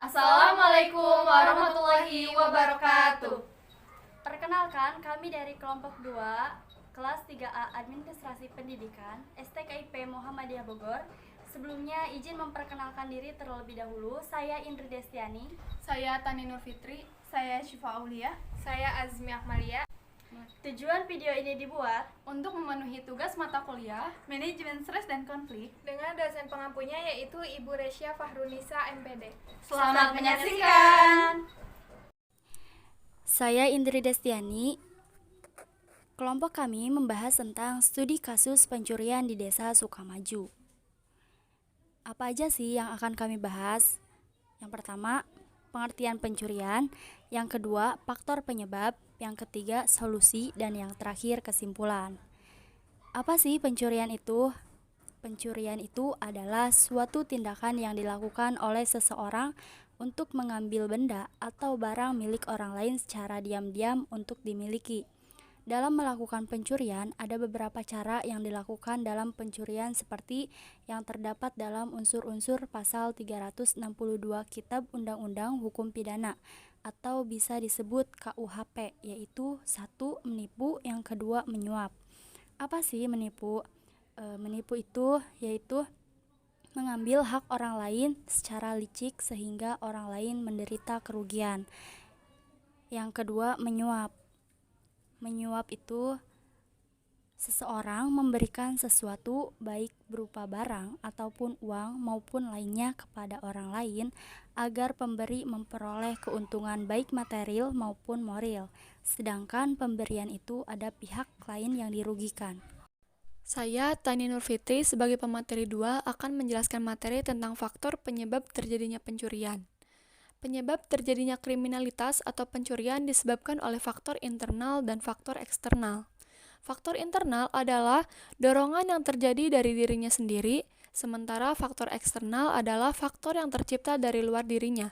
Assalamualaikum warahmatullahi wabarakatuh. Perkenalkan, kami dari kelompok 2, kelas 3A Administrasi Pendidikan, STKIP Muhammadiyah Bogor. Sebelumnya izin memperkenalkan diri terlebih dahulu. Saya Indri Destiani. Saya Tani Nur Fitri. Saya Syifa Aulia. Saya Azmi Akmalia. Tujuan video ini dibuat Untuk memenuhi tugas mata kuliah Manajemen Stres dan Konflik dengan dosen pengampunya yaitu Ibu Resya Fahrunisa MPD. Selamat menyaksikan. Saya Indri Destiani. Kelompok kami membahas tentang studi kasus pencurian di Desa Sukamaju. Apa aja sih yang akan kami bahas? Yang pertama, pengertian pencurian. Yang kedua, faktor penyebab. Yang ketiga, solusi. Dan yang terakhir, kesimpulan. Apa sih pencurian itu? Pencurian itu adalah suatu tindakan yang dilakukan oleh seseorang untuk mengambil benda atau barang milik orang lain secara diam-diam untuk dimiliki. Dalam melakukan pencurian, ada beberapa cara yang dilakukan dalam pencurian seperti yang terdapat dalam unsur-unsur pasal 362 Kitab Undang-Undang Hukum Pidana atau bisa disebut KUHP, yaitu 1. Menipu, yang kedua menyuap. Apa sih menipu? Menipu itu yaitu mengambil hak orang lain secara licik sehingga orang lain menderita kerugian. Yang kedua, menyuap. Menyuap itu seseorang memberikan sesuatu baik berupa barang ataupun uang maupun lainnya kepada orang lain agar pemberi memperoleh keuntungan baik material maupun moral, sedangkan pemberian itu ada pihak lain yang dirugikan. Saya, Tani Nur Fitri, sebagai pemateri 2 akan menjelaskan materi tentang faktor penyebab terjadinya pencurian. Penyebab terjadinya kriminalitas atau pencurian disebabkan oleh faktor internal dan faktor eksternal. Faktor internal adalah dorongan yang terjadi dari dirinya sendiri, sementara faktor eksternal adalah faktor yang tercipta dari luar dirinya.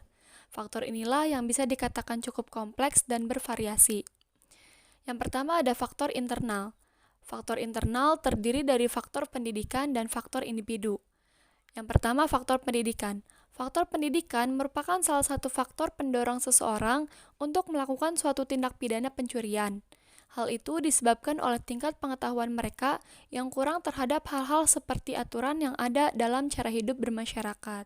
Faktor inilah yang bisa dikatakan cukup kompleks dan bervariasi. Yang pertama ada faktor internal. Faktor internal terdiri dari faktor pendidikan dan faktor individu. Yang pertama, faktor pendidikan. Faktor pendidikan merupakan salah satu faktor pendorong seseorang untuk melakukan suatu tindak pidana pencurian. Hal itu disebabkan oleh tingkat pengetahuan mereka yang kurang terhadap hal-hal seperti aturan yang ada dalam cara hidup bermasyarakat.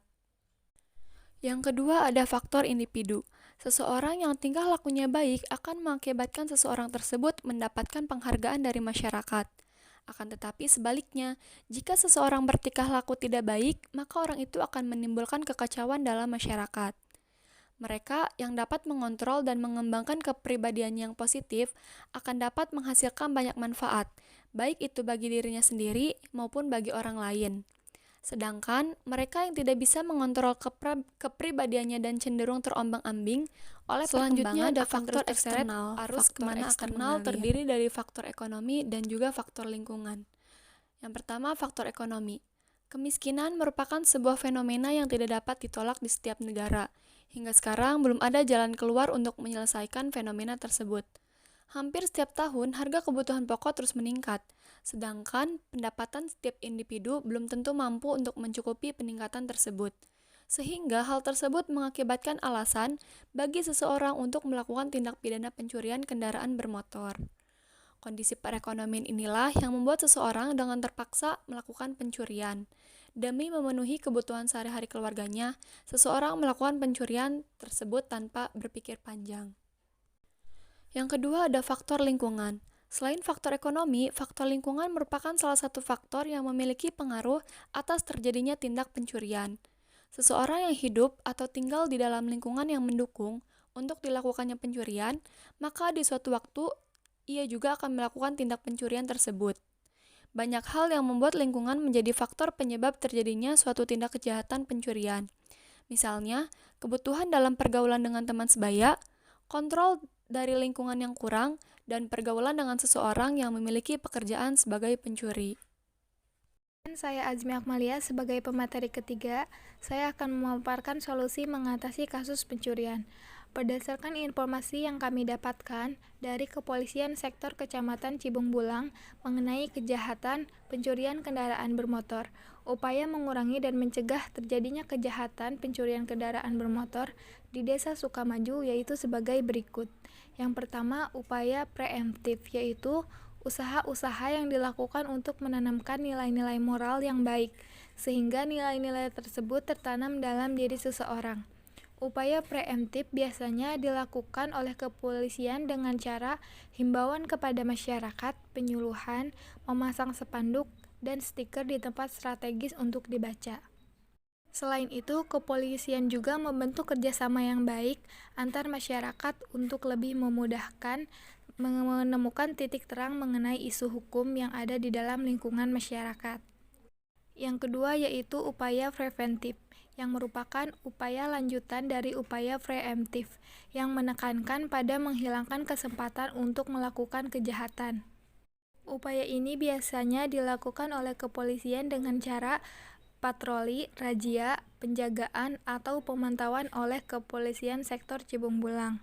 Yang kedua ada faktor individu. Seseorang yang tingkah lakunya baik akan mengakibatkan seseorang tersebut mendapatkan penghargaan dari masyarakat. Akan tetapi sebaliknya, jika seseorang bertingkah laku tidak baik, maka orang itu akan menimbulkan kekacauan dalam masyarakat. Mereka yang dapat mengontrol dan mengembangkan kepribadian yang positif akan dapat menghasilkan banyak manfaat, baik itu bagi dirinya sendiri maupun bagi orang lain. Sedangkan mereka yang tidak bisa mengontrol kepribadiannya dan cenderung terombang-ambing oleh Selanjutnya perkembangan ada faktor eksternal. arus Faktor kemana akan eksternal mengalir. terdiri dari faktor ekonomi dan juga faktor lingkungan. Yang pertama, faktor ekonomi. Kemiskinan merupakan sebuah fenomena yang tidak dapat ditolak di setiap negara. Hingga sekarang belum ada jalan keluar untuk menyelesaikan fenomena tersebut. Hampir setiap tahun harga kebutuhan pokok terus meningkat, sedangkan pendapatan setiap individu belum tentu mampu untuk mencukupi peningkatan tersebut. Sehingga hal tersebut mengakibatkan alasan bagi seseorang untuk melakukan tindak pidana pencurian kendaraan bermotor. Kondisi perekonomian inilah yang membuat seseorang dengan terpaksa melakukan pencurian. Demi memenuhi kebutuhan sehari-hari keluarganya, seseorang melakukan pencurian tersebut tanpa berpikir panjang. Yang kedua ada faktor lingkungan. Selain faktor ekonomi, faktor lingkungan merupakan salah satu faktor yang memiliki pengaruh atas terjadinya tindak pencurian. Seseorang yang hidup atau tinggal di dalam lingkungan yang mendukung untuk dilakukannya pencurian, maka di suatu waktu ia juga akan melakukan tindak pencurian tersebut. Banyak hal yang membuat lingkungan menjadi faktor penyebab terjadinya suatu tindak kejahatan pencurian. Misalnya, kebutuhan dalam pergaulan dengan teman sebaya, kontrol dari lingkungan yang kurang, dan pergaulan dengan seseorang yang memiliki pekerjaan sebagai pencuri. Saya Azmi Akmalia sebagai pemateri ketiga, saya akan memaparkan solusi mengatasi kasus pencurian. Berdasarkan informasi yang kami dapatkan dari Kepolisian Sektor Kecamatan Cibung Bulang mengenai kejahatan pencurian kendaraan bermotor, Upaya mengurangi dan mencegah terjadinya kejahatan pencurian kendaraan bermotor di Desa Sukamaju yaitu sebagai berikut. Yang pertama, upaya preemptif, yaitu usaha-usaha yang dilakukan untuk menanamkan nilai-nilai moral yang baik, sehingga nilai-nilai tersebut tertanam dalam diri seseorang. Upaya preemptif biasanya dilakukan oleh kepolisian dengan cara himbauan kepada masyarakat, penyuluhan, memasang spanduk, dan stiker di tempat strategis untuk dibaca. Selain itu, kepolisian juga membentuk kerjasama yang baik antar masyarakat untuk lebih memudahkan menemukan titik terang mengenai isu hukum yang ada di dalam lingkungan masyarakat. Yang kedua yaitu upaya preventif, yang merupakan upaya lanjutan dari upaya preemptif, yang menekankan pada menghilangkan kesempatan untuk melakukan kejahatan. Upaya ini biasanya dilakukan oleh kepolisian dengan cara patroli, razia, penjagaan, atau pemantauan oleh kepolisian sektor Cibung Bulang.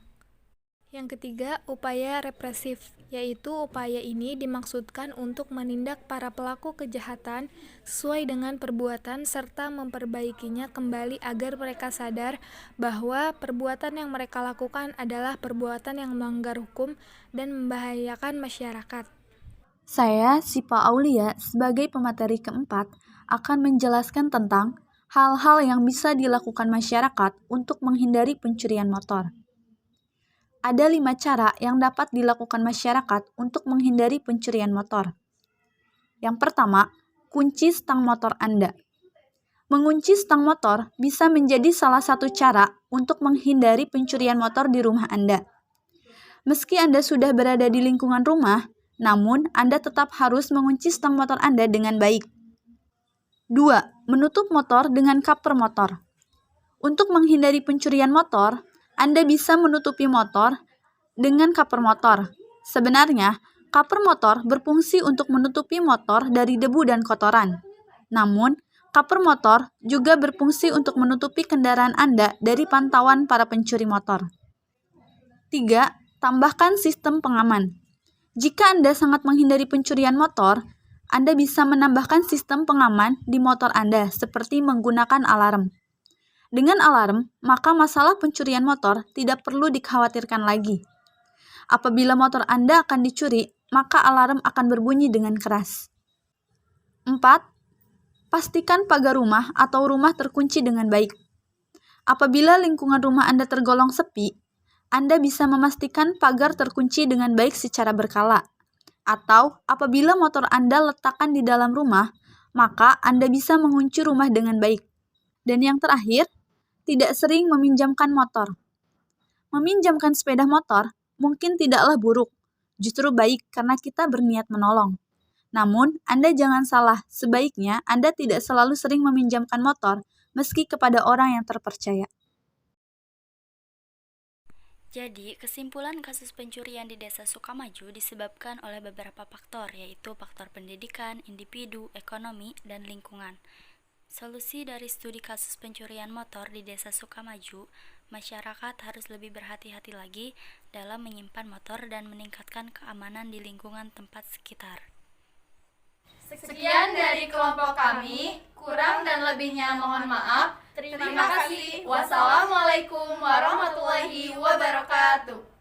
Yang ketiga, upaya represif, yaitu upaya ini dimaksudkan untuk menindak para pelaku kejahatan sesuai dengan perbuatan serta memperbaikinya kembali agar mereka sadar bahwa perbuatan yang mereka lakukan adalah perbuatan yang melanggar hukum dan membahayakan masyarakat. Saya, Sipa Aulia, sebagai pemateri keempat, akan menjelaskan tentang hal-hal yang bisa dilakukan masyarakat untuk menghindari pencurian motor. Ada 5 cara yang dapat dilakukan masyarakat untuk menghindari pencurian motor. Yang pertama, kunci stang motor Anda. Mengunci stang motor bisa menjadi salah satu cara untuk menghindari pencurian motor di rumah Anda. Meski Anda sudah berada di lingkungan rumah, namun Anda tetap harus mengunci stang motor Anda dengan baik. 2. Menutup motor dengan cover motor. Untuk menghindari pencurian motor, Anda bisa menutupi motor dengan cover motor. Sebenarnya, cover motor berfungsi untuk menutupi motor dari debu dan kotoran. Namun, cover motor juga berfungsi untuk menutupi kendaraan Anda dari pantauan para pencuri motor. 3. Tambahkan sistem pengaman. Jika Anda sangat menghindari pencurian motor, Anda bisa menambahkan sistem pengaman di motor Anda seperti menggunakan alarm. Dengan alarm, maka masalah pencurian motor tidak perlu dikhawatirkan lagi. Apabila motor Anda akan dicuri, maka alarm akan berbunyi dengan keras. 4. Pastikan pagar rumah atau rumah terkunci dengan baik. Apabila lingkungan rumah Anda tergolong sepi, Anda bisa memastikan pagar terkunci dengan baik secara berkala. Atau apabila motor Anda letakkan di dalam rumah, maka Anda bisa mengunci rumah dengan baik. Dan yang terakhir, tidak sering meminjamkan motor. Meminjamkan sepeda motor mungkin tidaklah buruk, justru baik karena kita berniat menolong. Namun, Anda jangan salah, sebaiknya Anda tidak selalu sering meminjamkan motor meski kepada orang yang terpercaya. Jadi, kesimpulan kasus pencurian di Desa Sukamaju disebabkan oleh beberapa faktor, yaitu faktor pendidikan, individu, ekonomi, dan lingkungan. Solusi dari studi kasus pencurian motor di Desa Sukamaju, masyarakat harus lebih berhati-hati lagi dalam menyimpan motor dan meningkatkan keamanan di lingkungan tempat sekitar. Sekian dari kelompok kami, kurang dan lebihnya mohon maaf. Terima kasih. Wassalamualaikum warahmatullahi wabarakatuh.